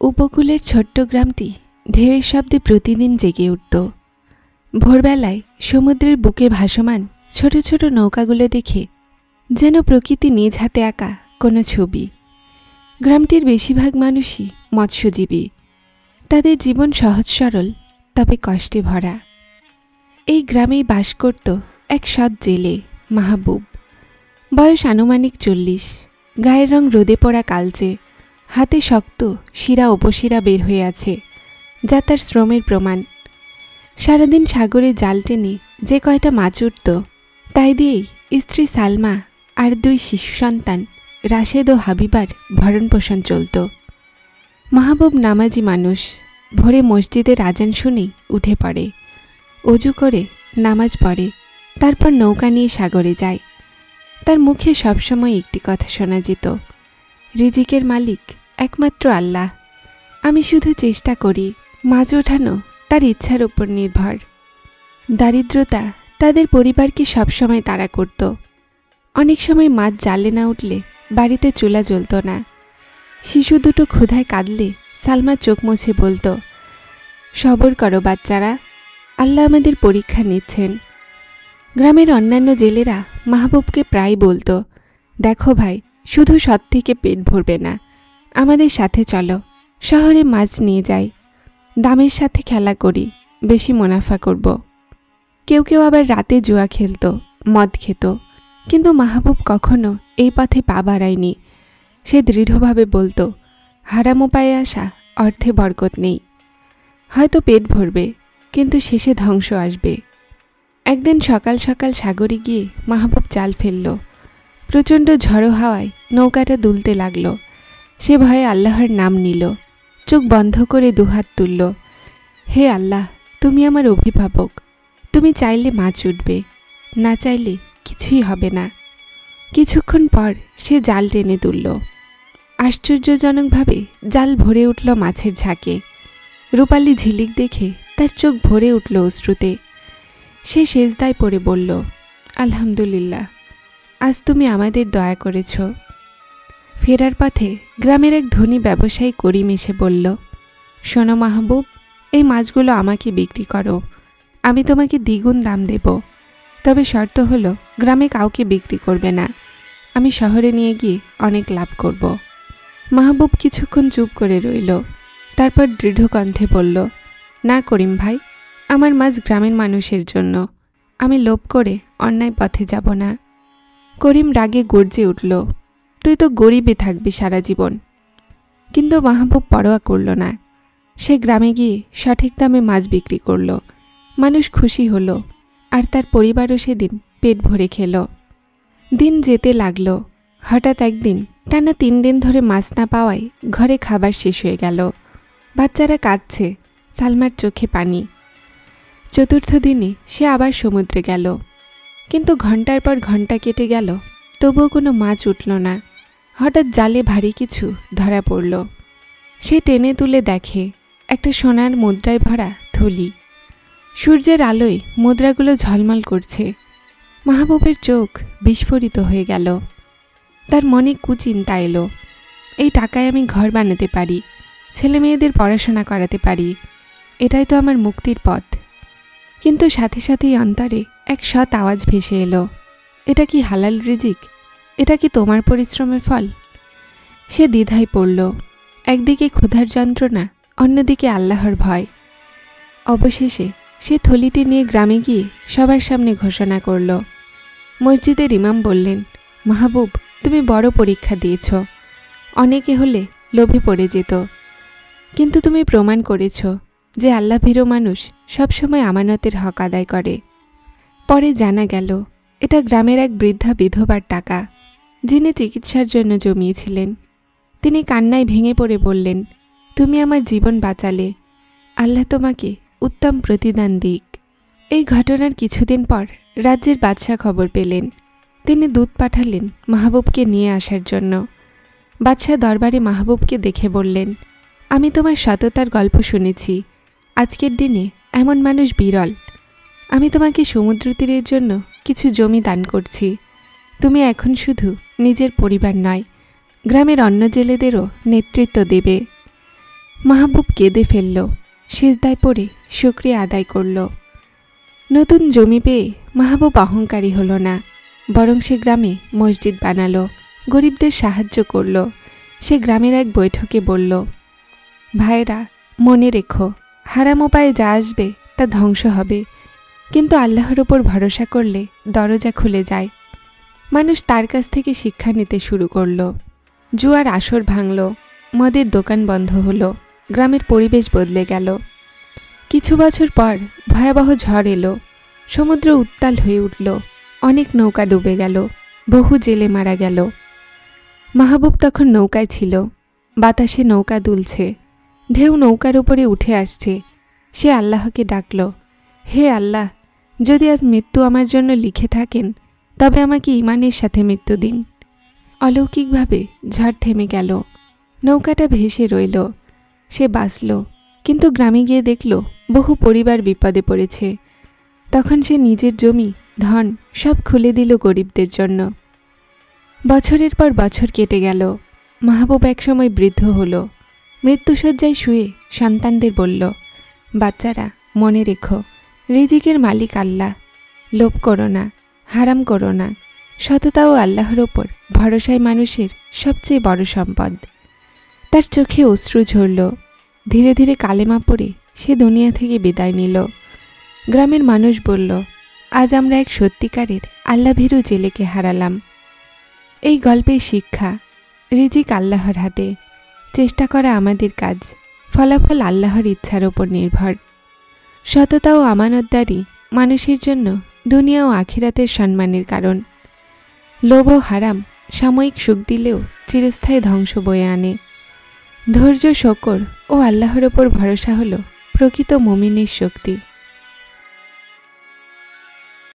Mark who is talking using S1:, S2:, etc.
S1: উপকূলের ছোট্ট গ্রামটি ঢেউয়ের শব্দে প্রতিদিন জেগে উঠত। ভোরবেলায় সমুদ্রের বুকে ভাসমান ছোট ছোট নৌকাগুলো দেখে যেন প্রকৃতি নিজ হাতে আঁকা কোনো ছবি। গ্রামটির বেশিরভাগ মানুষই মৎস্যজীবী। তাদের জীবন সহজ সরল, তবে কষ্টে ভরা। এই গ্রামেই বাস করত এক সৎ জেলে, মাহবুব। বয়স আনুমানিক 40। গায়ের রং রোদে পড়া কালচে, হাতে শক্ত শিরা উপশিরা বের হয়ে আছে, যা তার শ্রমের প্রমাণ। সারাদিন সাগরে জাল টেনে যে কয়টা মাছ উঠত, তাই দিয়েই স্ত্রী সালমা আর 2 শিশু সন্তান রাশেদ ও হাবিবার ভরণপোষণ চলত। মাহবুব নামাজি মানুষ। ভোরে মসজিদের আজান শুনেই উঠে পড়ে, অজু করে নামাজ পড়ে, তারপর নৌকা নিয়ে সাগরে যায়। তার মুখে সবসময় একটি কথা শোনা যেত, রিজিকের মালিক একমাত্র আল্লাহ। আমি শুধু চেষ্টা করি, মাছ ওঠানো তার ইচ্ছার উপর নির্ভর। দারিদ্রতা তাদের পরিবারকে সবসময় তাড়া করত। অনেক সময় মাছ জালে না উঠলে বাড়িতে চুলা জ্বলত না। শিশু দুটো ক্ষুধায় কাঁদলে সালমা চোখ মুছে বলতো, সবর করো বাচ্চারা, আল্লাহ আমাদের পরীক্ষা নিচ্ছেন। গ্রামের অন্যান্য জেলেরা মাহবুবকে প্রায় বলতো, দেখো ভাই, শুধু সৎ থেকে পেট ভরবে না, আমাদের সাথে চলো, শহরে মাছ নিয়ে যাই, দামের সাথে খেলা করি, বেশি মুনাফা করব। কেউ কেউ আবার রাতে জুয়া খেলত, মদ খেত, কিন্তু মাহবুব কখনো এই পথে পা বাড়ায়নি। সে দৃঢ়ভাবে বলতো, হারাম উপায়ে আসা অর্থে বরকত নেই। হয়তো পেট ভরবে, কিন্তু শেষে ধ্বংস আসবে। একদিন সকাল সকাল সাগরে গিয়ে মাহবুব জাল ফেলল। প্রচণ্ড ঝড়ো হাওয়ায় নৌকাটা দুলতে লাগল। সে ভয়ে আল্লাহর নাম নিল, চোখ বন্ধ করে দুহাত তুলল। হে আল্লাহ, তুমি আমার অভিভাবক, তুমি চাইলে মাছ উঠবে, না চাইলে কিছুই হবে না। কিছুক্ষণ পর সে জাল টেনে তুলল। আশ্চর্যজনকভাবে জাল ভরে উঠল মাছের ঝাঁকে। রূপালী ঝিলিক দেখে তার চোখ ভরে উঠল অশ্রুতে। সে সেজদায় পড়ে বলল, আলহামদুলিল্লাহ, আজ তুমি আমাদের দয়া করেছ। ফেরার পথে গ্রামের এক ধনী ব্যবসায়ী করিম এসে বলল, শোনো মাহবুব, এই মাছগুলো আমাকে বিক্রি করো, আমি তোমাকে দ্বিগুণ দাম দেব। তবে শর্ত হলো, গ্রামে কাউকে বিক্রি করবে না, আমি শহরে নিয়ে গিয়ে অনেক লাভ করব। মাহবুব কিছুক্ষণ চুপ করে রইল, তারপর দৃঢ় কণ্ঠে বলল, না করিম ভাই, আমার মাছ গ্রামের মানুষের জন্য, আমি লোভ করে অন্যায় পথে যাব না। করিম রাগে গর্জে উঠল, তুই তো গরিবে থাকবি সারা জীবন। কিন্তু মাহবুব পরোয়া করল না। সে গ্রামে গিয়ে সঠিক দামে মাছ বিক্রি করল। মানুষ খুশি হলো, আর তার পরিবারও সেদিন পেট ভরে খেল। দিন যেতে লাগলো। হঠাৎ একদিন টানা 3 দিন ধরে মাছ না পাওয়ায় ঘরে খাবার শেষ হয়ে গেল। বাচ্চারা কাঁদছে, সালমার চোখে পানি। চতুর্থ দিনে সে আবার সমুদ্রে গেল, কিন্তু ঘন্টার পর ঘন্টা কেটে গেল, তবুও কোনো মাছ উঠল না। হঠাৎ জালে ভারী কিছু ধরা পড়ল। সে টেনে তুলে দেখে একটা সোনার মুদ্রায় ভরা থলি। সূর্যের আলোয় মুদ্রাগুলো ঝলমল করছে। মাহবুবের চোখ বিস্ফোরিত হয়ে গেল। তার মনে কুচিন্তা এলো, এই টাকায় আমি ঘর বানাতে পারি, ছেলে মেয়েদের পড়াশোনা করাতে পারি, এটাই তো আমার মুক্তির পথ। কিন্তু সাথে সাথেই অন্তরে এক সৎ আওয়াজ ভেসে এলো, এটা কি হালাল রিজিক? এটা কি তোমার পরিশ্রমের ফল? সে দ্বিধায় পড়ল। একদিকে ক্ষুধার যন্ত্রণা, অন্যদিকে আল্লাহর ভয়। অবশেষে সে থলিটি নিয়ে গ্রামে গিয়ে সবার সামনে ঘোষণা করল। মসজিদের ইমাম বললেন, মাহবুব, তুমি বড় পরীক্ষা দিয়েছ। অনেকে হলে লোভে পড়ে যেত, কিন্তু তুমি প্রমাণ করেছ যে আল্লাহভীরু মানুষ সবসময় আমানতের হক আদায় করে। পরে জানা গেল এটা গ্রামের এক বৃদ্ধা বিধবার টাকা, যিনি চিকিৎসার জন্য জমিয়েছিলেন। তিনি কান্নায় ভেঙে পড়ে বললেন, তুমি আমার জীবন বাঁচালে, আল্লাহ তোমাকে উত্তম প্রতিদান দিক। এই ঘটনার কিছুদিন পর রাজ্যের বাদশাহ খবর পেলেন। তিনি দূত পাঠালেন মাহবুবকে নিয়ে আসার জন্য। বাদশাহ দরবারে মাহবুবকে দেখে বললেন, আমি তোমার সততার গল্প শুনেছি। আজকের দিনে এমন মানুষ বিরল। আমি তোমাকে সমুদ্র তীরের জন্য কিছু জমি দান করছি। তুমি এখন শুধু নিজের পরিবার নয়, গ্রামের অন্য জেলেদেরও নেতৃত্ব দেবে। মাহবুব কেঁদে ফেলল, সিজদায় পড়ে শুকরিয়া আদায় করল। নতুন জমি পেয়ে মাহবুব অহংকারী হলো না, বরং সে গ্রামে মসজিদ বানালো, গরিবদের সাহায্য করল। সে গ্রামের এক বৈঠকে বলল, ভাইরা, মনে রেখো, হারাম উপায়ে যা আসবে তা ধ্বংস হবে, কিন্তু আল্লাহর ওপর ভরসা করলে দরজা খুলে যায়। মানুষ তার কাছ থেকে শিক্ষা নিতে শুরু করল। জুয়ার আসর ভাঙল, মদের দোকান বন্ধ হলো, গ্রামের পরিবেশ বদলে গেল। কিছু বছর পর ভয়াবহ ঝড় এলো, সমুদ্র উত্তাল হয়ে উঠল, অনেক নৌকা ডুবে গেল, বহু জেলে মারা গেল। মাহবুব তখন নৌকায় ছিল, বাতাসে নৌকা দুলছে, ঢেউ নৌকার উপরে উঠে আসছে। সে আল্লাহকে ডাকল, হে আল্লাহ, যদি আজ মৃত্যু আমার জন্য লিখে থাকেন, তবে আমাকে ঈমানের সাথে মৃত্যু দিন। অলৌকিকভাবে ঝড় থেমে গেল, নৌকাটা ভেসে রইল। সে বাঁচল, কিন্তু গ্রামে গিয়ে দেখল বহু পরিবার বিপদে পড়েছে। তখন সে নিজের জমি, ধন সব খুলে দিল গরিবদের জন্য। বছরের পর বছর কেটে গেল। মাহবুব একসময় বৃদ্ধ হল। মৃত্যুশয্যায় শুয়ে সন্তানদের বলল, বাচ্চারা, মনে রেখো, রিজিকের মালিক আল্লাহ। লোভ করো না, হারাম করো না। সততা ও আল্লাহর ওপর ভরসায় মানুষের সবচেয়ে বড় সম্পদ। তার চোখে অশ্রু ঝরল। ধীরে ধীরে কালেমা পড়ে সে দুনিয়া থেকে বিদায় নিল। গ্রামের মানুষ বলল, আজ আমরা এক সত্যিকারের আল্লাভীরু জেলেকে হারালাম। এই গল্পের শিক্ষা, রিজিক আল্লাহর হাতে, চেষ্টা করা আমাদের কাজ, ফলাফল আল্লাহর ইচ্ছার ওপর নির্ভর। সততা ও আমানতদারি মানুষের জন্য দুনিয়া ও আখিরাতের সম্মানের কারণ। লোভ ও হারাম সাময়িক সুখ দিলেও চিরস্থায়ী ধ্বংস বয়ে আনে। ধৈর্য, শকর ও আল্লাহর ওপর ভরসা হল প্রকৃত মুমিনের শক্তি।